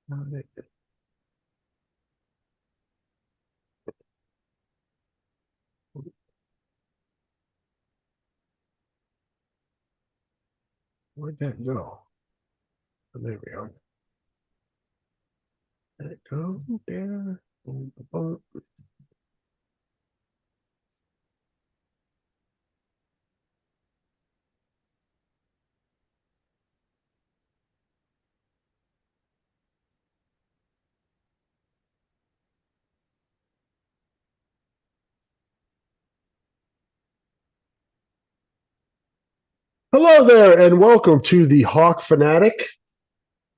Where'd that go? Oh, there we are. Let it go there. Boom, boom. Hello there, and welcome to the Hawk Fanatic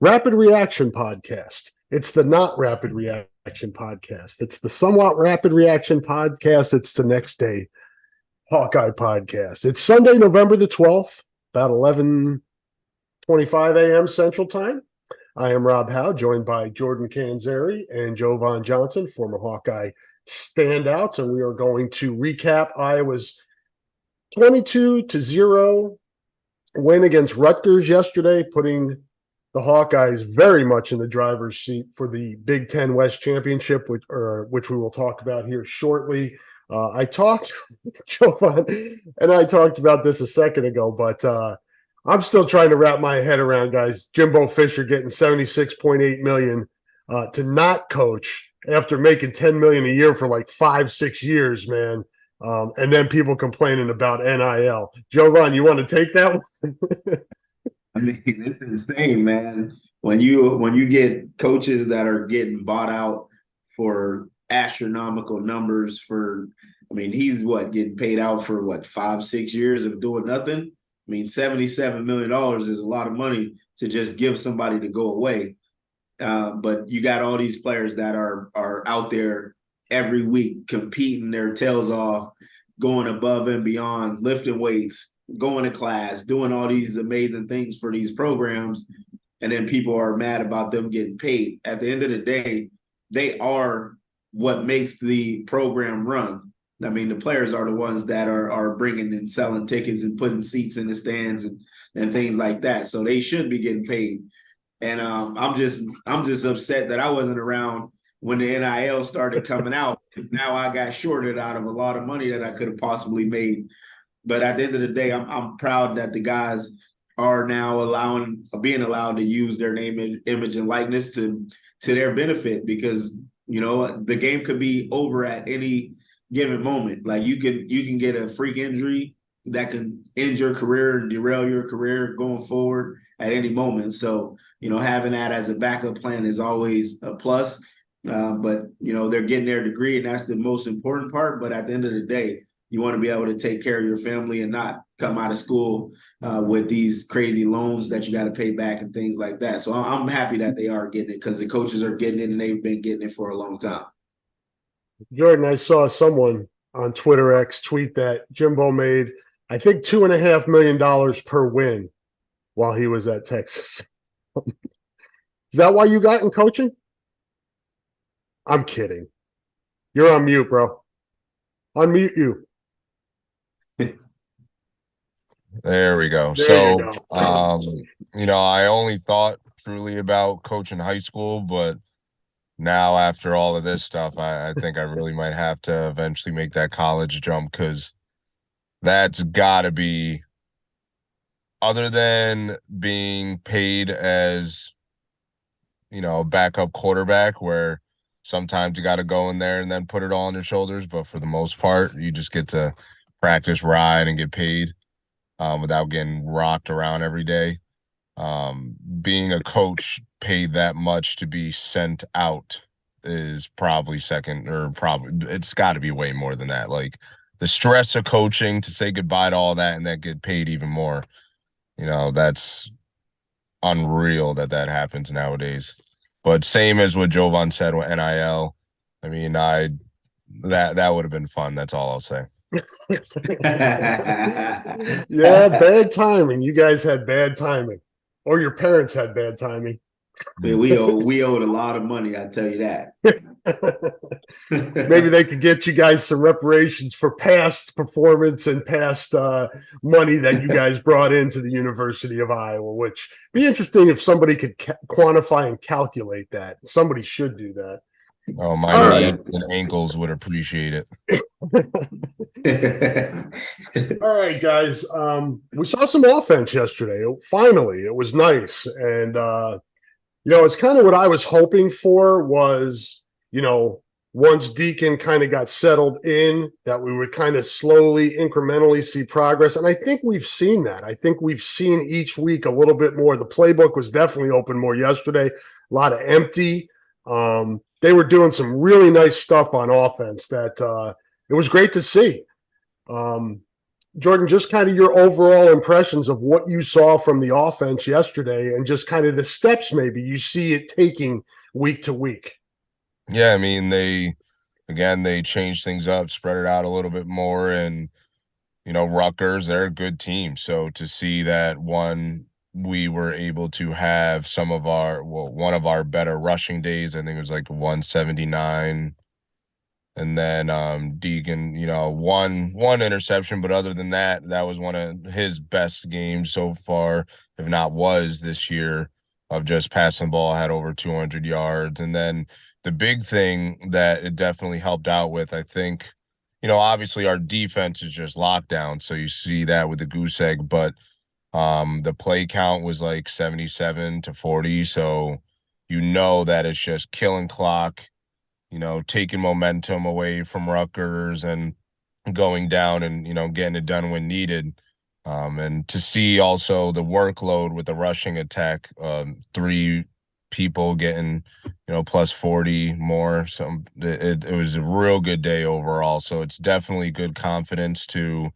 Rapid Reaction Podcast. It's the not rapid reaction podcast. It's the somewhat rapid reaction podcast. It's the next day Hawkeye podcast. It's Sunday, November the 12th, about 11:25 a.m. Central Time. I am Rob Howe, joined by Jordan Canzeri and Jovan Johnson, former Hawkeye standouts, and we are going to recap Iowa's 22-0 win against Rutgers yesterday, putting the Hawkeyes very much in the driver's seat for the Big Ten West Championship, which we will talk about here shortly. Jovan and I talked about this a second ago, but I'm still trying to wrap my head around, guys. Jimbo Fisher getting $76.8 million to not coach after making $10 million a year for like 5-6 years, man. And then people complaining about NIL. Jovan, you want to take that one? I mean, it's insane, man. When you get coaches that are getting bought out for astronomical numbers he's getting paid out for 5-6 years of doing nothing. I mean, $77 million is a lot of money to just give somebody to go away. But you got all these players that are out there every week competing their tails off, going above and beyond, lifting weights, going to class, doing all these amazing things for these programs, and then people are mad about them getting paid. At the end of the day, they are what makes the program run. I mean, the players are the ones that are bringing and selling tickets and putting seats in the stands and things like that. So they should be getting paid. And I'm just upset that I wasn't around when the NIL started coming out, because now I got shorted out of a lot of money that I could have possibly made. But at the end of the day, I'm proud that the guys are now being allowed to use their name, image, and likeness to their benefit, because the game could be over at any given moment. Like you can get a freak injury that can end your career and derail your career going forward at any moment. So having that as a backup plan is always a plus. But they're getting their degree, and that's the most important part. But at the end of the day, you want to be able to take care of your family and not come out of school with these crazy loans that you got to pay back and things like that. So I'm happy that they are getting it, because the coaches are getting it and they've been getting it for a long time. Jordan, I saw someone on Twitter X tweet that Jimbo made, I think, $2.5 million per win while he was at Texas. Is that why you got in coaching? I'm kidding. You're on mute, bro. Unmute you. There we go. There you go. I only thought truly about coaching high school, but now after all of this stuff, I think I really might have to eventually make that college jump, because that's got to be, other than being paid as, a backup quarterback where sometimes you got to go in there and then put it all on your shoulders, but for the most part, you just get to practice, ride, and get paid without getting rocked around every day. Being a coach paid that much to be sent out is probably second, or probably it's got to be way more than that. Like the stress of coaching, to say goodbye to all that and then get paid even more, that's unreal that happens nowadays. But same as what Jovan said with NIL, I mean, that would have been fun. That's all I'll say. Yeah, bad timing. You guys had bad timing, or your parents had bad timing. We owed a lot of money, I tell you that. Maybe they could get you guys some reparations for past performance and past money that you guys brought into the University of Iowa, which be interesting if somebody could quantify and calculate that. Somebody should do that. Oh, my All knees right. and ankles would appreciate it. All right, guys. We saw some offense yesterday. Finally, it was nice. And, it's kind of what I was hoping for was, once Deacon kind of got settled in, that we would kind of slowly, incrementally see progress. And I think we've seen that. I think we've seen each week a little bit more. The playbook was definitely open more yesterday, a lot of empty. They were doing some really nice stuff on offense that it was great to see. Jordan, just kind of your overall impressions of what you saw from the offense yesterday and just kind of the steps maybe you see it taking week to week. Yeah, I mean, they changed things up, spread it out a little bit more, and Rutgers, they're a good team. So to see that we were able to have one of our better rushing days, I think it was like 179. And then Deacon, one interception, but other than that, that was one of his best games so far, if not was this year, of just passing the ball, had over 200 yards. And then the big thing that it definitely helped out with, I think, obviously our defense is just locked down. So you see that with the goose egg, but the play count was like 77-40. So that it's just killing clock, taking momentum away from Rutgers and going down and, getting it done when needed. And to see also the workload with the rushing attack, 3 people getting, plus 40 more. So it was a real good day overall. So it's definitely good confidence to,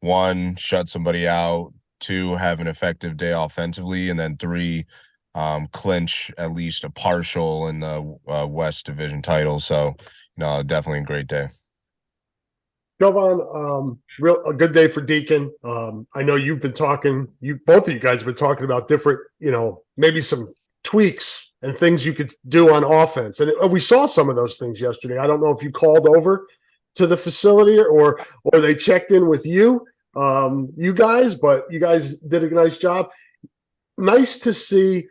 1, shut somebody out, 2, have an effective day offensively, and then 3, clinch at least a partial in the West Division title. So, definitely a great day. Jovan, a good day for Deacon. I know you've been talking, both of you guys have been talking about different, maybe some tweaks and things you could do on offense. And we saw some of those things yesterday. I don't know if you called over to the facility or they checked in with you guys, but you guys did a nice job. Nice to see.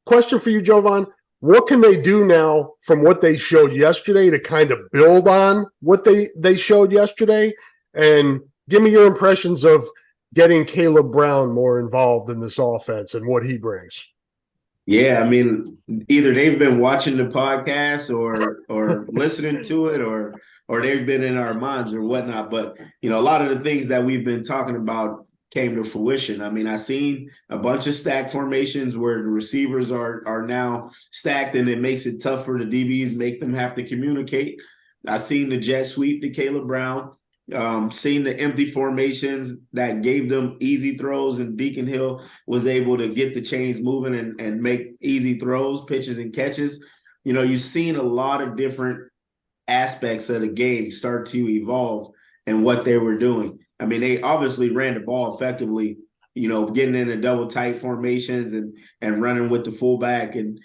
Question for you, Jovan. What can they do now from what they showed yesterday to kind of build on what they showed yesterday? And give me your impressions of getting Caleb Brown more involved in this offense and what he brings. Yeah, I mean, either they've been watching the podcast or listening to it or they've been in our minds or whatnot. But, a lot of the things that we've been talking about came to fruition. I mean, I seen a bunch of stack formations where the receivers are now stacked and it makes it tough for the DBs, make them have to communicate. I seen the jet sweep to Caleb Brown, seen the empty formations that gave them easy throws, and Deacon Hill was able to get the chains moving and make easy throws, pitches and catches. You've seen a lot of different aspects of the game start to evolve and what they were doing. I mean, they obviously ran the ball effectively, getting into double tight formations and running with the fullback and,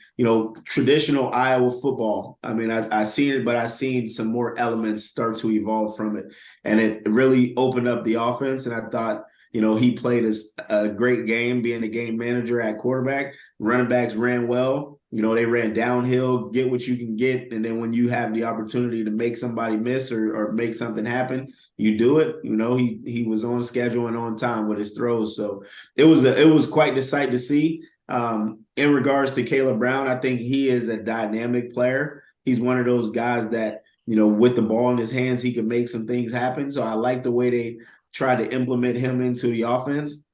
traditional Iowa football. I mean, I seen it, but I seen some more elements start to evolve from it. And it really opened up the offense. And I thought, he played a great game being a game manager at quarterback. Running backs ran well. They ran downhill, get what you can get. And then when you have the opportunity to make somebody miss or make something happen, you do it. He was on schedule and on time with his throws. So it was quite the sight to see. In regards to Caleb Brown, I think he is a dynamic player. He's one of those guys that, with the ball in his hands, he can make some things happen. So I like the way they try to implement him into the offense.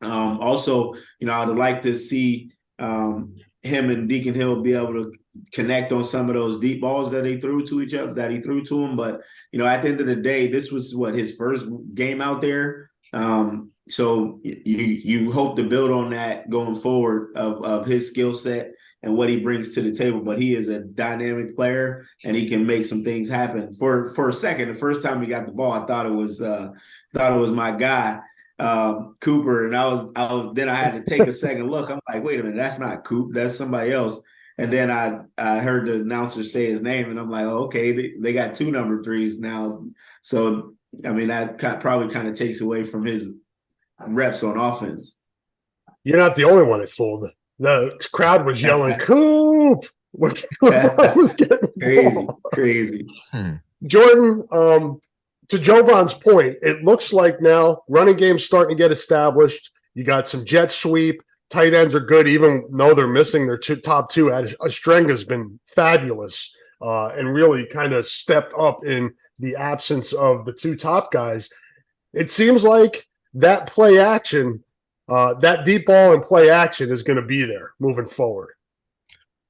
Also, I'd like to see him and Deacon Hill be able to connect on some of those deep balls that he threw to each other, that he threw to him. But, at the end of the day, this was his first game out there. So you hope to build on that going forward of his skill set and what he brings to the table. But he is a dynamic player and he can make some things happen. For a second, the first time he got the ball, I thought it was my guy. Cooper, and I was then I had to take a second look. I'm like, wait a minute, that's not Coop, that's somebody else. And then I heard the announcer say his name, and I'm like, oh, okay, they got two number threes now. So I mean, that probably kind of takes away from his reps on offense. You're not the only one it fooled. The crowd was yelling, "Coop!" when was getting Crazy, crazy. Jordan, to Jovan's point, it looks like now running game's starting to get established. You got some jet sweep. Tight ends are good, even though they're missing their top two. Ostrenga's been fabulous and really kind of stepped up in the absence of the two top guys. It seems like that play action, that deep ball and play action is going to be there moving forward.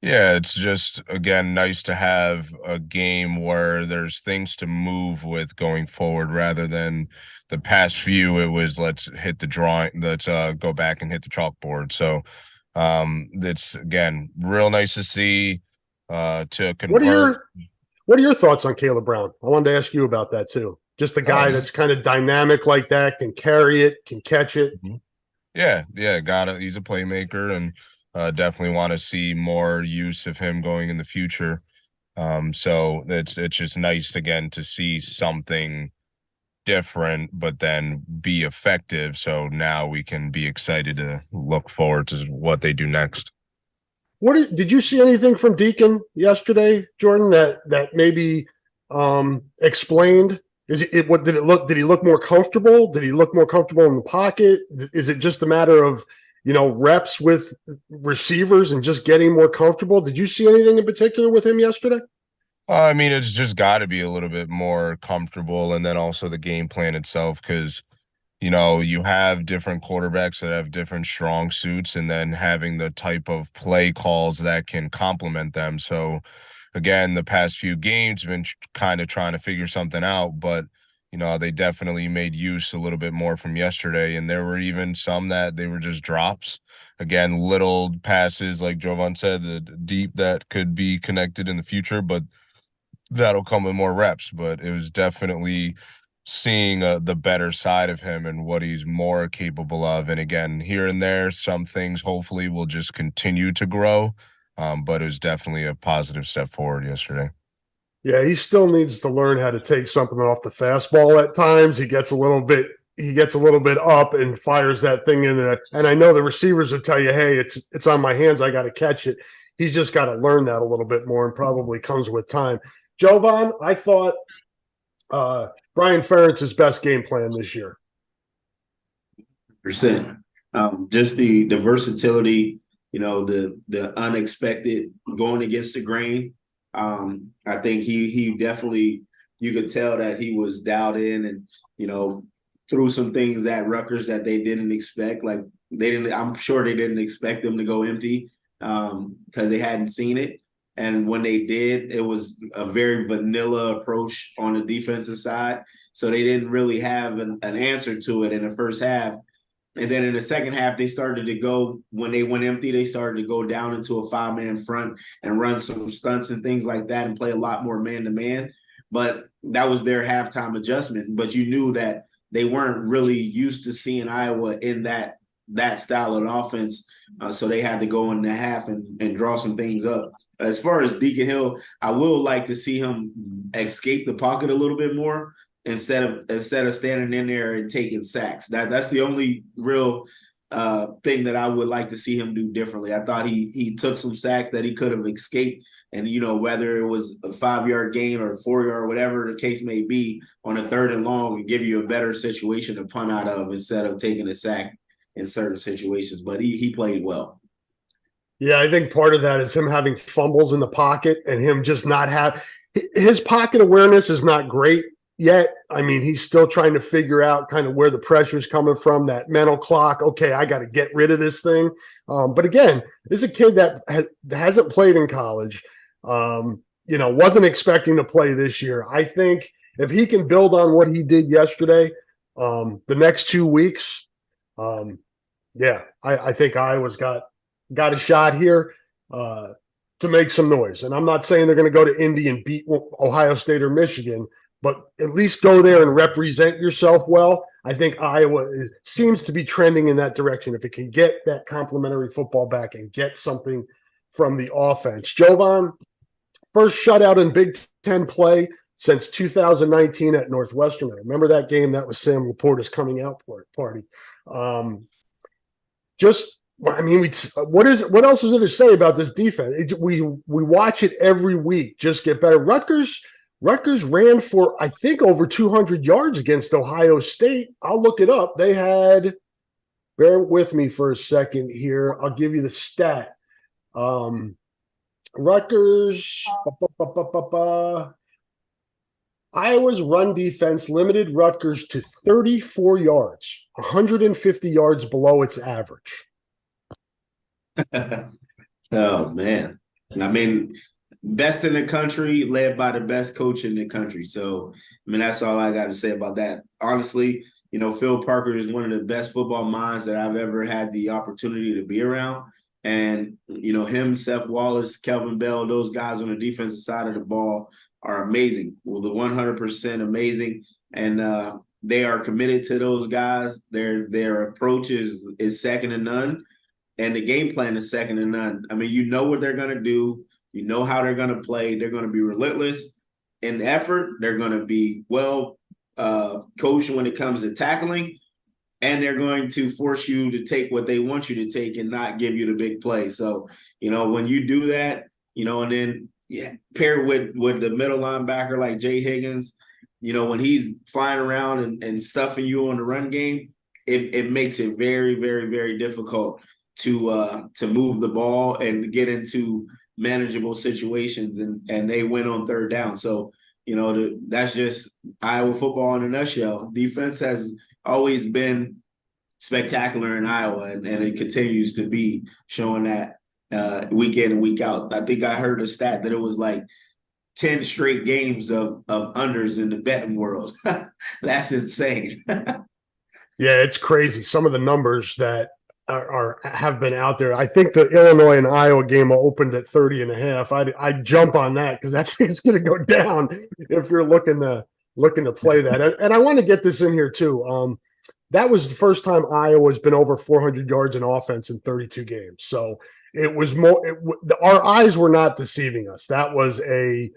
Yeah, it's just, again, nice to have a game where there's things to move with going forward rather than the past few. It was let's hit the drawing, let's go back and hit the chalkboard. So it's, again, real nice to see to convert. What are your thoughts on Caleb Brown? I wanted to ask you about that too. Just a guy that's kind of dynamic like that, can carry it, can catch it. Yeah, got it. He's a playmaker, and definitely want to see more use of him going in the future. So it's just nice again to see something different, but then be effective. So now we can be excited to look forward to what they do next. Did you see anything from Deacon yesterday, Jordan, that maybe explained? Did he look more comfortable? Did he look more comfortable in the pocket? Is it just a matter of, reps with receivers and just getting more comfortable? Did you see anything in particular with him yesterday? I mean, it's just got to be a little bit more comfortable, and then also the game plan itself, because you have different quarterbacks that have different strong suits, and then having the type of play calls that can complement them. So again, the past few games been kind of trying to figure something out, but they definitely made use a little bit more from yesterday, and there were even some that they were just drops. Again, little passes, like Jovan said, the deep that could be connected in the future, but that'll come with more reps. But it was definitely seeing the better side of him and what he's more capable of. And again, here and there, some things hopefully will just continue to grow. But it was definitely a positive step forward yesterday. Yeah, he still needs to learn how to take something off the fastball at times. He gets a little bit up and fires that thing in there. And I know the receivers will tell you, hey, it's on my hands, I got to catch it. He's just got to learn that a little bit more, and probably comes with time. Jovan, I thought Brian Ferentz's best game plan this year. Percent. Just the versatility, the unexpected, going against the grain. I think he definitely, you could tell that he was dialed in, and threw some things at Rutgers that they didn't expect. Like I'm sure they didn't expect them to go empty because they hadn't seen it. And when they did, it was a very vanilla approach on the defensive side. So they didn't really have an answer to it in the first half. And then in the second half, they started to go, when they went empty, they started to go down into a 5-man front and run some stunts and things like that and play a lot more man-to-man. But that was their halftime adjustment. But you knew that they weren't really used to seeing Iowa in that style of offense. So they had to go in the half and draw some things up. As far as Deacon Hill, I will like to see him escape the pocket a little bit more instead of standing in there and taking sacks. That's the only real thing that I would like to see him do differently. I thought he took some sacks that he could have escaped, and whether it was a 5-yard gain or a 4-yard, whatever the case may be, on a 3rd and long, and give you a better situation to punt out of instead of taking a sack in certain situations. But he played well. Yeah, I think part of that is him having fumbles in the pocket and him just not have his pocket awareness is not great yet. I mean, he's still trying to figure out kind of where the pressure's coming from, that mental clock. Okay, I got to get rid of this thing. But again, this is a kid that hasn't played in college, wasn't expecting to play this year. I think if he can build on what he did yesterday, the next 2 weeks, I think Iowa's got a shot here to make some noise. And I'm not saying they're going to go to Indy and beat Ohio State or Michigan, but at least go there and represent yourself well. I think Iowa seems to be trending in that direction. If it can get that complimentary football back and get something from the offense. Jovan, first shutout in Big Ten play since 2019 at Northwestern. I remember that game. That was Sam Laporta's coming out party. What else is there to say about this defense? We watch it every week just get better. Rutgers ran for, I think, over 200 yards against Ohio State. I'll look it up. They had, bear with me for a second here. I'll give you the stat. Rutgers, Iowa's run defense limited Rutgers to 34 yards, 150 yards below its average. Oh, man. I mean, best in the country, led by the best coach in the country. So, I mean, that's all I got to say about that. Honestly, Phil Parker is one of the best football minds that I've ever had the opportunity to be around. And, him, Seth Wallace, Kelvin Bell, those guys on the defensive side of the ball are amazing. Well, the 100% amazing. And they are committed to those guys. Their approach is second to none. And the game plan is second to none. I mean, you know what they're going to do. You know how they're going to play. They're going to be relentless in effort. They're going to be well coached when it comes to tackling. And they're going to force you to take what they want you to take and not give you the big play. So, when you do that, and then pair with the middle linebacker like Jay Higgins, when he's flying around and stuffing you on the run game, it makes it very, very, very difficult to move the ball and to get into manageable situations, and they win on third down. So, that's just Iowa football in a nutshell. Defense has always been spectacular in Iowa, and it continues to be, showing that week in and week out. I think I heard a stat that it was like 10 straight games of unders in the betting world. That's insane. Yeah, it's crazy. Some of the numbers that have been out there. I think the Illinois and Iowa game opened at 30.5. I'd jump on that because I think it's going to go down if you're looking to play that. And I want to get this in here too. That was the first time Iowa's been over 400 yards in offense in 32 games. So it was more. Our eyes were not deceiving us. That was a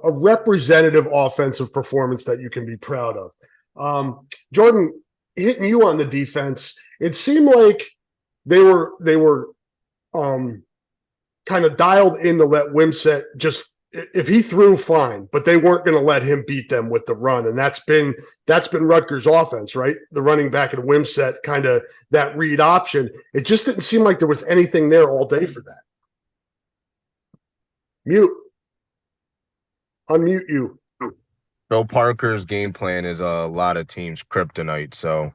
representative offensive performance that you can be proud of. Jordan, hitting you on the defense, it seemed like they were kind of dialed in to let Wimsett just, if he threw, fine, but they weren't going to let him beat them with the run. And that's been Rutgers' offense, right? The running back and Wimsett, kind of that read option. It just didn't seem like there was anything there all day for that. Unmute you. Phil Parker's game plan is a lot of teams' kryptonite, so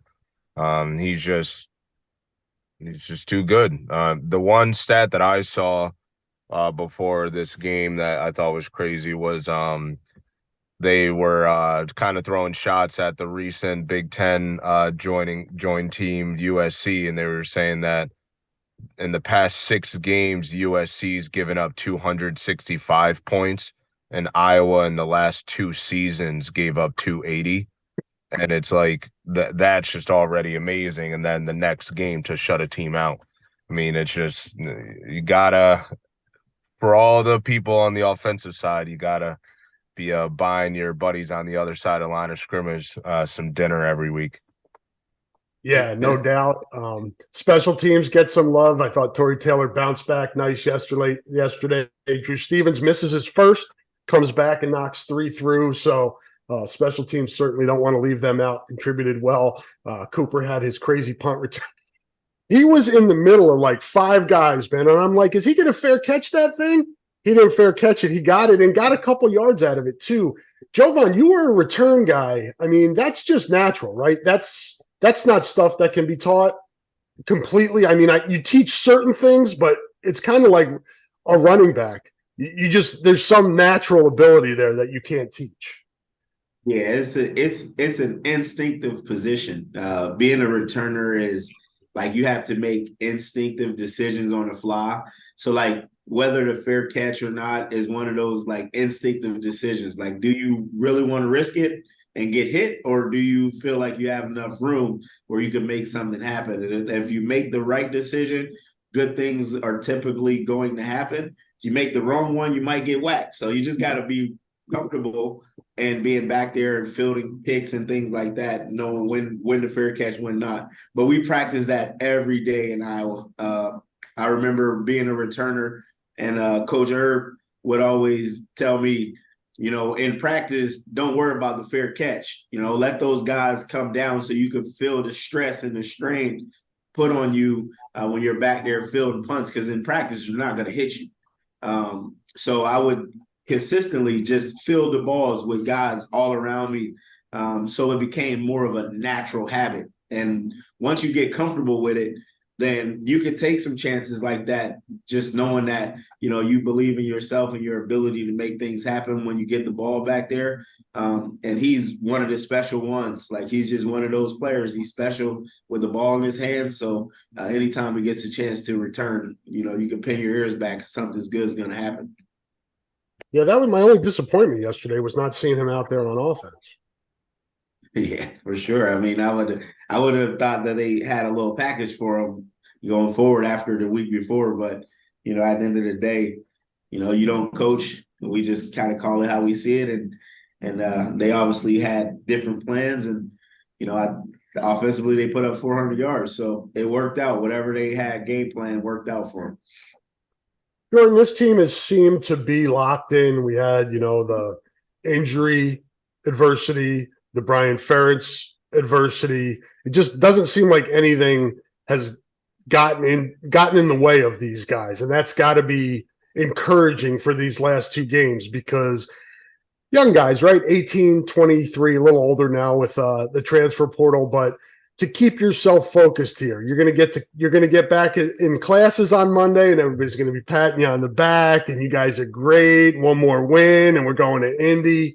he's just too good. The one stat that I saw before this game that I thought was crazy was they were kind of throwing shots at the recent Big Ten joined team USC, and they were saying that in the past 6 games, USC's given up 265 points. And Iowa in the last 2 seasons gave up 280. And it's like that's just already amazing. And then the next game to shut a team out. I mean, it's just, you gotta, for all the people on the offensive side, you gotta be buying your buddies on the other side of the line of scrimmage some dinner every week. Yeah, no doubt. Special teams get some love. I thought Torrey Taylor bounced back nice yesterday. Drew Stevens misses his first, comes back and knocks 3 through. So special teams certainly don't want to leave them out. Contributed well. Cooper had his crazy punt return. He was in the middle of like 5 guys, man. And I'm like, is he going to fair catch that thing? He didn't fair catch it. He got it and got a couple yards out of it too. Jovan, you were a return guy. I mean, that's just natural, right? That's not stuff that can be taught completely. I mean, you teach certain things, but it's kind of like a running back. You just, there's some natural ability there that you can't teach. Yeah, it's an instinctive position. Being a returner is like you have to make instinctive decisions on the fly. So like whether to fair catch or not is one of those like instinctive decisions. Like, do you really want to risk it? and get hit, or do you feel like you have enough room where you can make something happen? And if you make the right decision, good things are typically going to happen. If you make the wrong one, you might get whacked. So you just got to be comfortable and being back there and fielding picks and things like that, knowing when to fair catch, when not. But we practice that every day in Iowa. I remember being a returner, and Coach Herb would always tell me, in practice, don't worry about the fair catch. Let those guys come down so you can feel the stress and the strain put on you when you're back there fielding punts, because in practice, they're not going to hit you. So I would consistently just field the balls with guys all around me. So it became more of a natural habit. And once you get comfortable with it, then you can take some chances like that, just knowing that, you believe in yourself and your ability to make things happen when you get the ball back there. And he's one of the special ones. Like, he's just one of those players. He's special with the ball in his hands. So anytime he gets a chance to return, you can pin your ears back. Something's good is going to happen. Yeah, that was my only disappointment yesterday, was not seeing him out there on offense. Yeah, for sure. I mean, I would have thought that they had a little package for him going forward after the week before, but at the end of the day, you don't coach. We just kind of call it how we see it, and they obviously had different plans, and offensively they put up 400 yards, so it worked out. Whatever they had game plan worked out for them. Jordan, this team has seemed to be locked in. We had, the injury adversity, the Brian Ferentz adversity. It just doesn't seem like anything has gotten in the way of these guys. And that's got to be encouraging for these last two games, because young guys, right? 18, 23, a little older now with the transfer portal, but to keep yourself focused here. You're going to get back in classes on Monday, and everybody's going to be patting you on the back, and you guys are great. One more win, and we're going to Indy.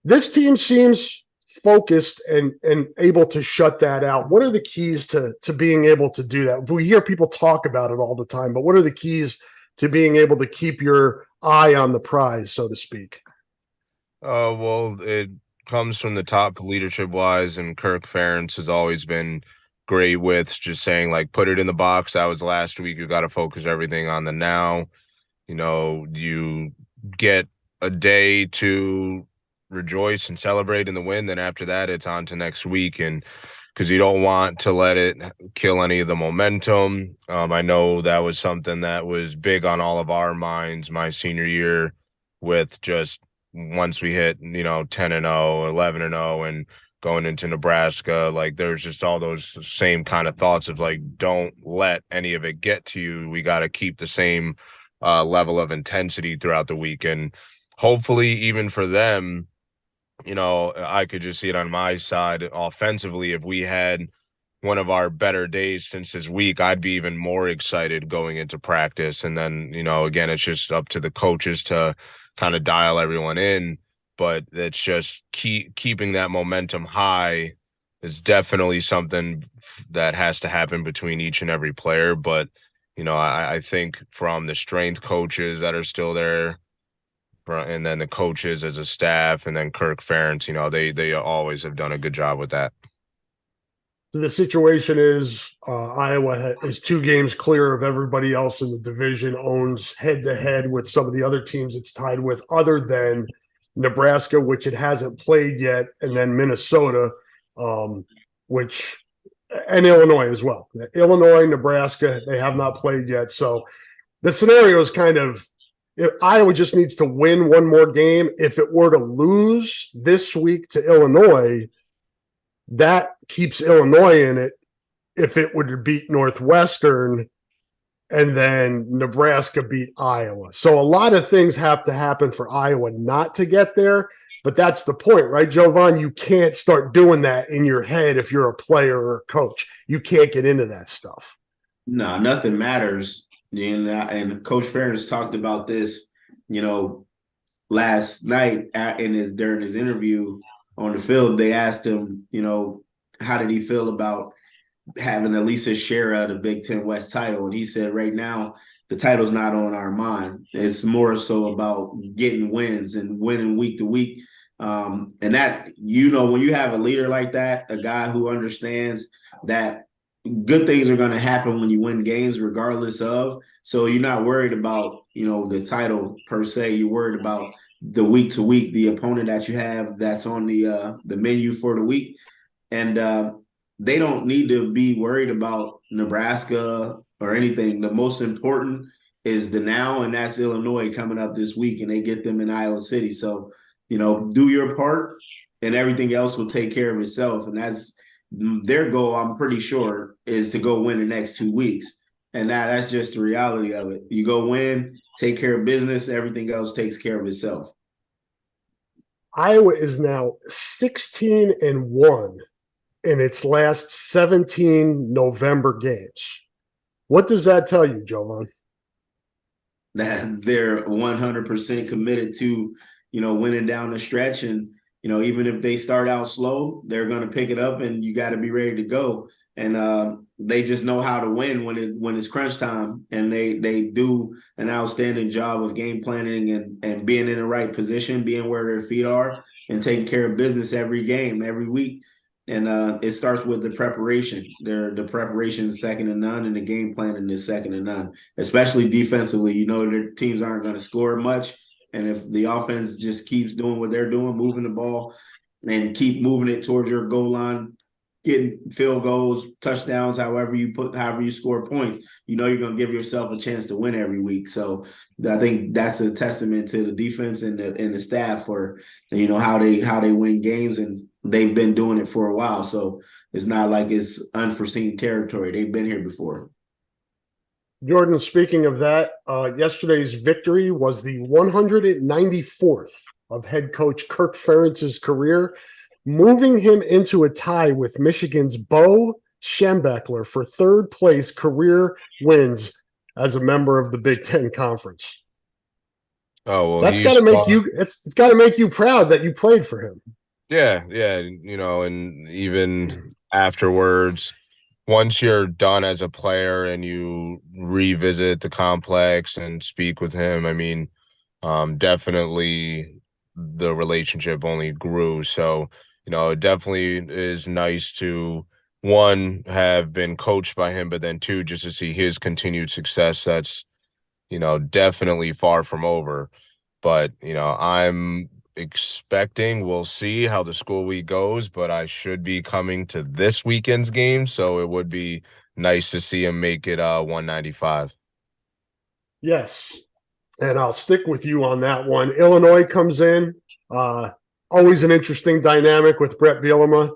This team seems focused and able to shut that out. What are the keys to being able to do that? We hear people talk about it all the time, but what are the keys to being able to keep your eye on the prize, so to speak? Well, it comes from the top leadership wise, and Kirk Ferentz has always been great with just saying, like, put it in the box. That was last week. You got to focus everything on the now. You get a day to rejoice and celebrate in the win. Then after that, it's on to next week. And because you don't want to let it kill any of the momentum. I know that was something that was big on all of our minds my senior year, with just once we hit, 10-0, 11-0, and going into Nebraska, like, there's just all those same kind of thoughts of, like, don't let any of it get to you. We got to keep the same level of intensity throughout the week. And hopefully, even for them, I could just see it on my side offensively. If we had one of our better days since this week, I'd be even more excited going into practice. And then, again, it's just up to the coaches to kind of dial everyone in, but it's just keeping that momentum high is definitely something that has to happen between each and every player. But, I think from the strength coaches that are still there, and then the coaches as a staff, and then Kirk Ferentz, they always have done a good job with that. So the situation is Iowa is 2 games clear of everybody else in the division, owns head-to-head with some of the other teams it's tied with, other than Nebraska, which it hasn't played yet, and then Minnesota, and Illinois as well. Illinois, Nebraska, they have not played yet. So the scenario is kind of, if Iowa just needs to win one more game. If it were to lose this week to Illinois, that keeps Illinois in it. If it would beat Northwestern, and then Nebraska beat Iowa. So a lot of things have to happen for Iowa not to get there. But that's the point, right, Jovan? You can't start doing that in your head if you're a player or a coach. You can't get into that stuff. No, nothing matters. And Coach Ferentz talked about this, last night during his interview on the field. They asked him, how did he feel about having at least a share of the Big Ten West title? And he said, right now, the title's not on our mind. It's more so about getting wins and winning week to week. And that, when you have a leader like that, a guy who understands that good things are going to happen when you win games, regardless of. So you're not worried about, the title per se. You're worried about the week to week, the opponent that you have that's on the menu for the week. And they don't need to be worried about Nebraska or anything. The most important is the now, and that's Illinois coming up this week, and they get them in Iowa City. So, do your part, and everything else will take care of itself. And that's their goal, I'm pretty sure, is to go win the next 2 weeks. And that's just the reality of it. You go win, take care of business, everything else takes care of itself. Iowa is now 16-1 in its last 17 November games. What does that tell you, Jovan? That they're 100% committed to, winning down the stretch. And, even if they start out slow, they're going to pick it up and you got to be ready to go. And they just know how to win when it's crunch time. And they do an outstanding job of game planning and being in the right position, being where their feet are, and taking care of business every game, every week. And it starts with the preparation. The preparation is second to none, and the game planning is second to none, especially defensively. Their teams aren't going to score much. And if the offense just keeps doing what they're doing, moving the ball and keep moving it towards your goal line, getting field goals, touchdowns, however you score points, you're going to give yourself a chance to win every week. So I think that's a testament to the defense and the staff for, how they win games, and they've been doing it for a while. So it's not like it's unforeseen territory. They've been here before. Jordan, speaking of that, yesterday's victory was the 194th of head coach Kirk Ferentz's career, moving him into a tie with Michigan's Bo Schembechler for third place career wins as a member of the Big Ten Conference. Oh, well, that's got to make you. It's got to make you proud that you played for him. Yeah, and even afterwards, once you're done as a player and you revisit the complex and speak with him, I mean, definitely the relationship only grew. So, it definitely is nice to, one, have been coached by him, but then two, just to see his continued success. That's, definitely far from over. But, I'm expecting, we'll see how the school week goes, but I should be coming to this weekend's game, so it would be nice to see him make it 195. Yes, and I'll stick with you on that one. Illinois comes in, always an interesting dynamic with Brett Bielema,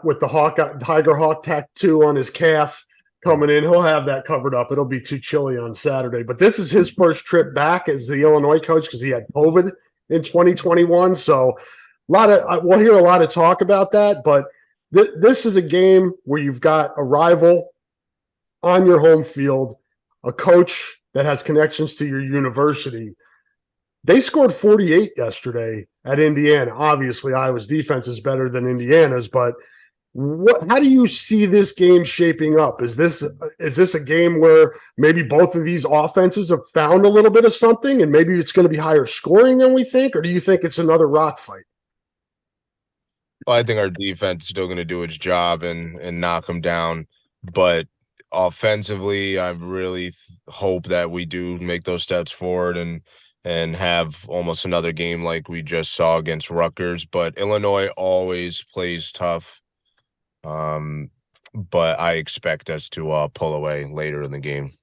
with the Tiger Hawk tattoo on his calf coming in. He'll have that covered up. It'll be too chilly on Saturday. But this is his first trip back as the Illinois coach because he had COVID in 2021. So we'll hear a lot of talk about that. But this is a game where you've got a rival on your home field, a coach that has connections to your university. They scored 48 yesterday at Indiana. Obviously, Iowa's defense is better than Indiana's, but how do you see this game shaping up? Is this a game where maybe both of these offenses have found a little bit of something and maybe it's going to be higher scoring than we think, or do you think it's another rock fight? Well, I think our defense is still going to do its job and knock them down, but offensively, I really hope that we do make those steps forward and have almost another game like we just saw against Rutgers. But Illinois always plays tough. But I expect us to pull away later in the game.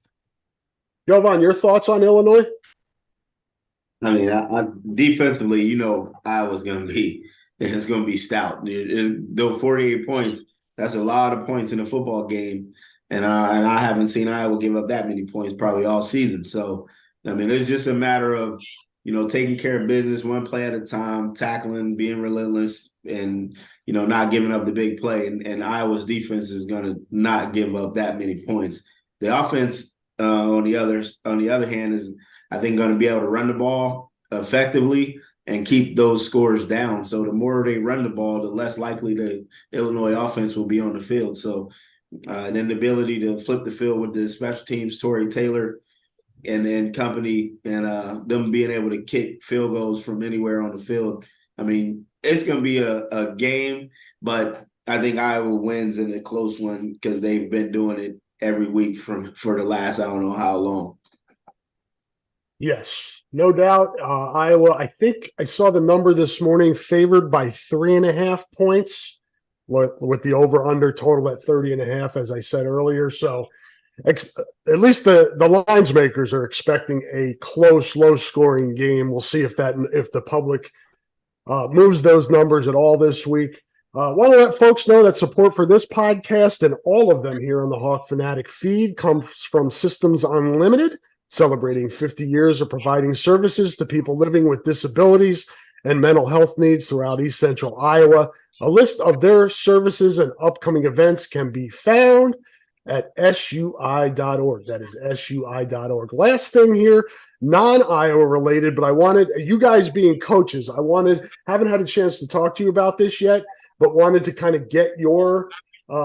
Jovan, your thoughts on Illinois? I mean, I defensively, Iowa's going to be it's going to be stout. Though 48 points, that's a lot of points in a football game, and I haven't seen Iowa give up that many points probably all season. So, I mean, it's just a matter of taking care of business one play at a time, tackling, being relentless, and not giving up the big play. And Iowa's defense is going to not give up that many points. The offense, on the other hand, is I think going to be able to run the ball effectively and keep those scores down. So the more they run the ball, the less likely the Illinois offense will be on the field. So and then the ability to flip the field with the special teams, Torrey Taylor and company, and them being able to kick field goals from anywhere on the field I mean, it's going to be a game, but I think Iowa wins in a close one because they've been doing it every week for the last I don't know how long. Yes, no doubt. Iowa, I think I saw the number this morning, favored by 3.5 points with the over-under total at 30.5, as I said earlier. So at least the lines makers are expecting a close, low-scoring game. We'll see if the public moves those numbers at all this week. Want to let folks know that support for this podcast and all of them here on the Hawk Fanatic feed comes from Systems Unlimited, celebrating 50 years of providing services to people living with disabilities and mental health needs throughout East Central Iowa. A list of their services and upcoming events can be found at sui.org. That is sui.org. Last thing here, non-Iowa related, but I wanted, you guys being coaches, haven't had a chance to talk to you about this yet, but wanted to kind of get your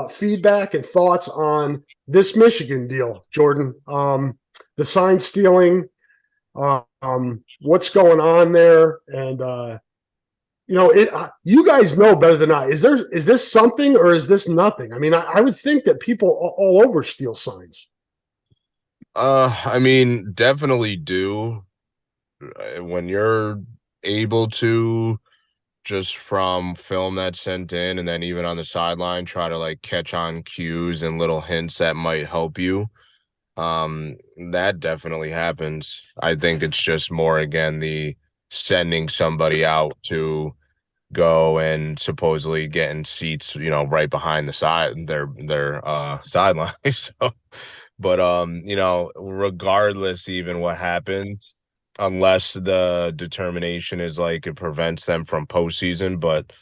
feedback and thoughts on this Michigan deal, Jordan. The sign stealing, what's going on there, and you guys know better than I. Is this something or is this nothing? I mean, I would think that people all over steal signs. I mean, definitely do. When you're able to just from film that's sent in and then even on the sideline try to like catch on cues and little hints that might help you. That definitely happens. I think it's just more again the sending somebody out to go and supposedly getting seats, right behind the side their sideline. So, but regardless even what happens, unless the determination is like it prevents them from postseason, but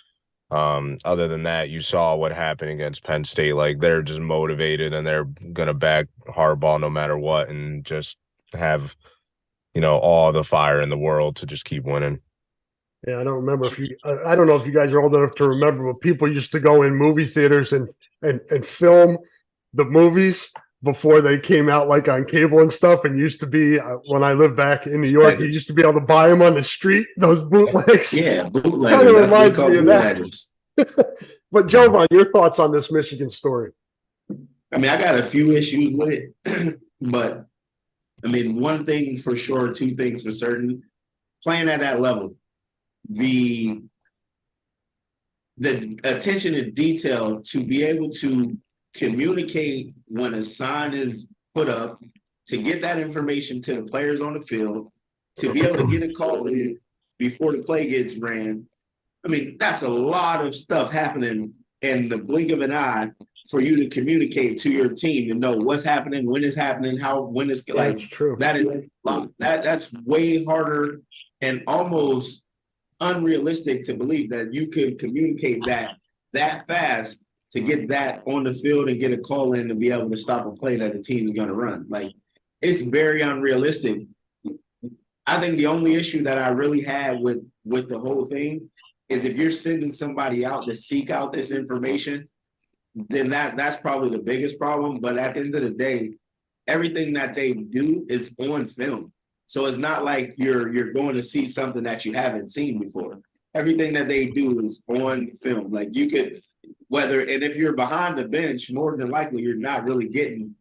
other than that, you saw what happened against Penn State. Like they're just motivated and they're gonna back hardball no matter what and just have, all the fire in the world to just keep winning. Yeah, I don't remember I don't know if you guys are old enough to remember, but people used to go in movie theaters and film the movies before they came out like on cable and stuff. And used to be when I lived back in New York, you used to be able to buy them on the street. Those bootlegs. Yeah, bootleggers. Kind of reminds me of that. But Jovan, your thoughts on this Michigan story? I mean, I got a few issues with it, but I mean, one thing for sure, two things for certain. Playing at that level, the attention to detail to be able to communicate when a sign is put up, to get that information to the players on the field, to be able to get a call in before the play gets ran. I mean, that's a lot of stuff happening in the blink of an eye for you to communicate to your team and know what's happening, when it's happening, when it's like. That's true. That is that's way harder and almost unrealistic to believe that you could communicate that fast to get that on the field and get a call in to be able to stop a play that the team is going to run. Like, it's very unrealistic. I think the only issue that I really had with the whole thing is if you're sending somebody out to seek out this information, then that's probably the biggest problem. But at the end of the day, everything that they do is on film. So it's not like you're going to see something that you haven't seen before. Everything that they do is on film. Like you could, and if you're behind the bench, more than likely you're not really getting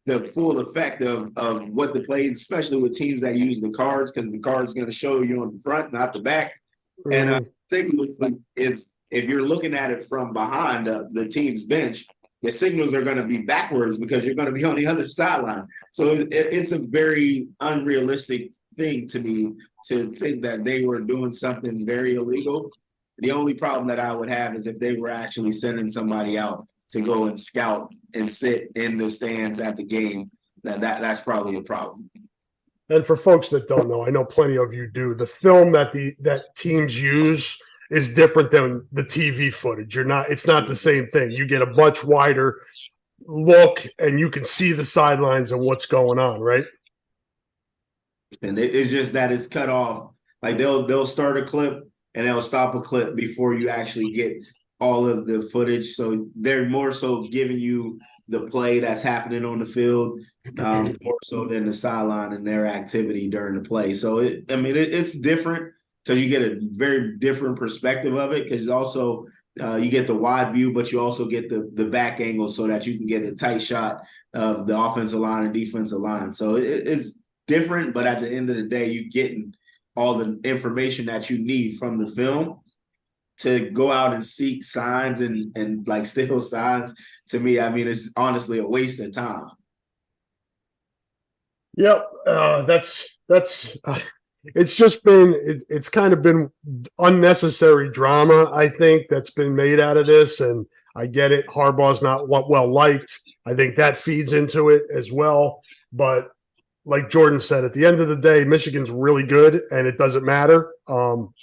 the full effect of what the plays, especially with teams that use the cards, because the card's going to show you on the front, not the back. Mm-hmm. And I think if you're looking at it from behind the team's bench, the signals are going to be backwards because you're going to be on the other sideline. So it's a very unrealistic thing to me to think that they were doing something very illegal. The only problem that I would have is if they were actually sending somebody out to go and scout and sit in the stands at the game. That's probably a problem. And for folks that don't know, I know plenty of you do, the film that teams use is different than the TV footage. It's not the same thing. You get a much wider look and you can see the sidelines and what's going on, right? And it's just that it's cut off. Like they'll start a clip and they'll stop a clip before you actually get all of the footage. So they're more so giving you the play that's happening on the field, more so than the sideline and their activity during the play. So it's different because you get a very different perspective of it. Because also you get the wide view, but you also get the back angle so that you can get a tight shot of the offensive line and defensive line. So it's different, but at the end of the day, you're getting all the information that you need from the film to go out and seek signs and like steal signs. To me, I mean, it's honestly a waste of time. Yep, it's just been it's kind of been unnecessary drama, I think, that's been made out of this, and I get it. Harbaugh's not well liked. I think that feeds into it as well. But like Jordan said, at the end of the day, Michigan's really good, and it doesn't matter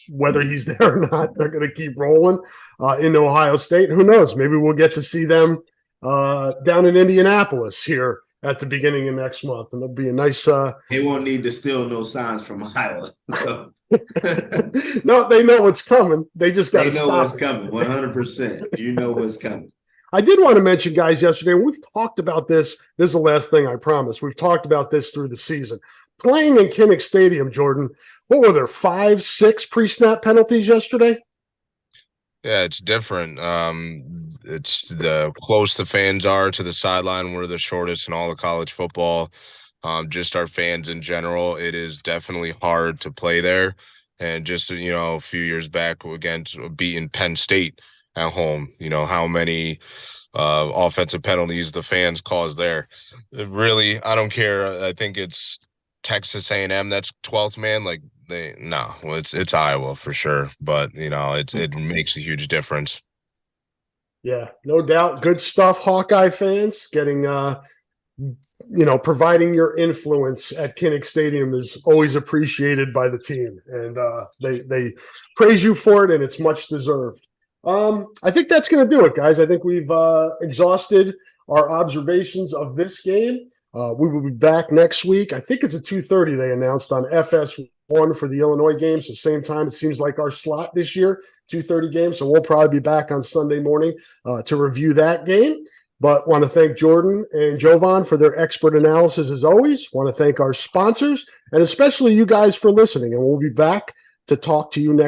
whether he's there or not. They're going to keep rolling into Ohio State. Who knows? Maybe we'll get to see them down in Indianapolis here at the beginning of next month, and it'll be a nice. They won't need to steal no signs from Iowa. So. No, they know what's coming. They just got to stop. They know what's coming. 100%. You know what's coming. I did want to mention, guys, yesterday, and we've talked about this. This is the last thing I promise. We've talked about this through the season. Playing in Kinnick Stadium, Jordan, what were there, 5, 6 pre-snap penalties yesterday? Yeah, it's different. It's the close the fans are to the sideline. We're the shortest in all of college football. Just our fans in general, it is definitely hard to play there. And just, a few years back against beating Penn State at home, how many offensive penalties the fans caused there. Really, I don't care. I think it's Texas A&M that's 12th man. Like it's Iowa for sure. But it makes a huge difference. Yeah, no doubt. Good stuff, Hawkeye fans. Getting providing your influence at Kinnick Stadium is always appreciated by the team, and they praise you for it, and it's much deserved. I think that's going to do it, guys. I think we've exhausted our observations of this game. We will be back next week. I think it's at 2:30 they announced on FS1 for the Illinois game. So same time, it seems like our slot this year, 2:30 game. So we'll probably be back on Sunday morning to review that game. But want to thank Jordan and Jovan for their expert analysis as always. Want to thank our sponsors and especially you guys for listening. And we'll be back to talk to you next